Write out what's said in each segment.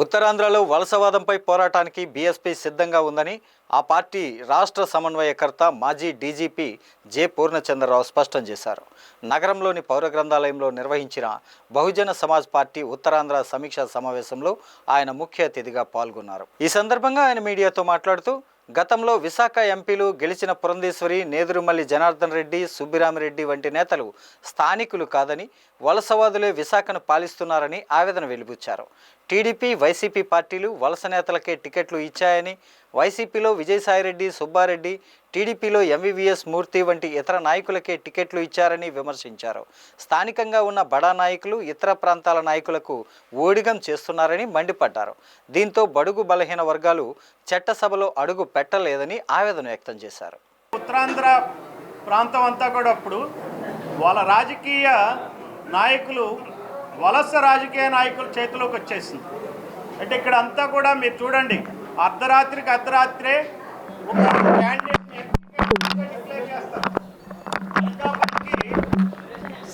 ఉత్తరాంధ్రలో వలసవాదంపై పోరాటానికి బీఎస్పీ సిద్ధంగా ఉందని ఆ పార్టీ రాష్ట్ర సమన్వయకర్త మాజీ డీజీపీ జె పూర్ణచంద్రరావు స్పష్టం చేశారు. నగరంలోని పౌర గ్రంథాలయంలో నిర్వహించిన బహుజన సమాజ్ పార్టీ ఉత్తరాంధ్ర సమీక్షా సమావేశంలో ఆయన ముఖ్య అతిథిగా పాల్గొన్నారు. ఈ సందర్భంగా ఆయన మీడియాతో మాట్లాడుతూ గతంలో విశాఖ ఎంపీలు గెలిచిన పురంధేశ్వరి, నేదురుమల్లి జనార్దన్ రెడ్డి, సుబ్బిరామిరెడ్డి వంటి నేతలు స్థానికులు కాదని, వలసవాదులే విశాఖను పాలిస్తున్నారని ఆవేదన వెలిబుచ్చారు. టీడీపీ, వైసీపీ పార్టీలు వలస నేతలకే టికెట్లు ఇచ్చాయని, వైసీపీలో విజయసాయిరెడ్డి, సుబ్బారెడ్డి, టీడీపీలో ఎంవీవీఎస్ మూర్తి వంటి ఇతర నాయకులకే టికెట్లు ఇచ్చారని విమర్శించారు. స్థానికంగా ఉన్న బడా నాయకులు ఇతర ప్రాంతాల నాయకులకు ఓడిగం చేస్తున్నారని మండిపడ్డారు. దీంతో బడుగు బలహీన వర్గాలు చట్టసభలో అడుగు పెట్టలేదని ఆవేదన వ్యక్తం చేశారు. ఉత్తరాంధ్ర ప్రాంతం అంతా కూడా అప్పుడు వాళ్ళ రాజకీయ నాయకులు వలస రాజకీయ నాయకుల చేతిలోకి వచ్చేసింది. అంటే ఇక్కడ అంతా కూడా మీరు చూడండి, అర్ధరాత్రికి అర్ధరాత్రే ఒక క్యాండిడేట్ని డిక్లేర్ చేస్తారు.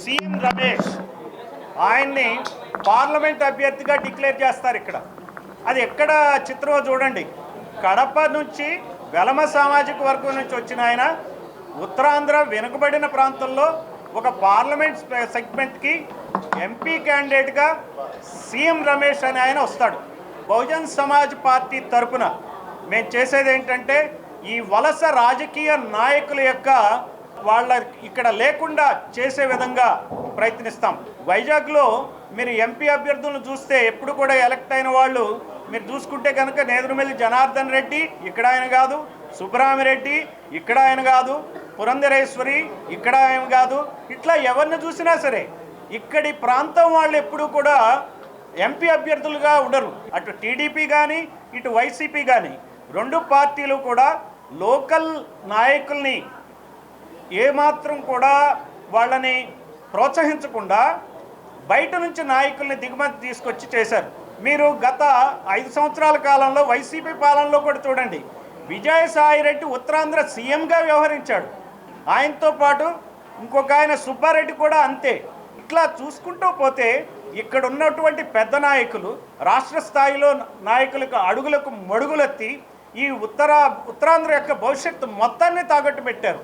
సీఎం రమేష్ ఆయన్ని పార్లమెంట్ అభ్యర్థిగా డిక్లేర్ చేస్తారు. ఇక్కడ అది ఎక్కడ చిత్రమో చూడండి. కడప నుంచి వెలమ సామాజిక వర్గం నుంచి వచ్చిన ఆయన ఉత్తరాంధ్ర వెనుకబడిన ప్రాంతంలో ఒక పార్లమెంట్ సెగ్మెంట్కి ఎంపీ క్యాండిడేట్గా సీఎం రమేష్ అనే ఆయన వస్తాడు. బహుజన్ సమాజ్ పార్టీ తరపున మేము చేసేది ఏంటంటే ఈ వలస రాజకీయ నాయకుల యొక్క వాళ్ళ ఇక్కడ లేకుండా చేసే విధంగా ప్రయత్నిస్తాం. వైజాగ్లో మీరు ఎంపీ అభ్యర్థులను చూస్తే ఎప్పుడు కూడా ఎలక్ట్ అయిన వాళ్ళు మీరు చూసుకుంటే కనుక నేదురుమల్లి జనార్దన్ రెడ్డి ఇక్కడ ఆయన కాదు, సుబ్బరామిరెడ్డి ఇక్కడ ఆయన కాదు, పురంధరేశ్వరి ఇక్కడ ఆయన కాదు. ఇట్లా ఎవరిని చూసినా సరే ఇక్కడి ప్రాంతం వాళ్ళు ఎప్పుడు కూడా ఎంపీ అభ్యర్థులుగా ఉండరు. అటు టీడీపీ కానీ ఇటు వైసీపీ కానీ రెండు పార్టీలు కూడా లోకల్ నాయకుల్ని ఏమాత్రం కూడా వాళ్ళని ప్రోత్సహించకుండా బయట నుంచి నాయకుల్ని దిగుమతి తీసుకొచ్చి చేశారు. మీరు గత 5 సంవత్సరాల కాలంలో వైసీపీ పాలనలో కూడా చూడండి, విజయసాయిరెడ్డి ఉత్తరాంధ్ర సీఎంగా వ్యవహరించాడు. ఆయనతో పాటు ఇంకొక ఆయన సుబ్బారెడ్డి కూడా అంతే. ఇట్లా చూసుకుంటూ పోతే ఇక్కడ ఉన్నటువంటి పెద్ద నాయకులు రాష్ట్ర స్థాయిలో నాయకులకు అడుగులకు మడుగులెత్తి ఈ ఉత్తరాంధ్ర యొక్క భవిష్యత్తు మొత్తాన్ని తాకట్టు పెట్టారు.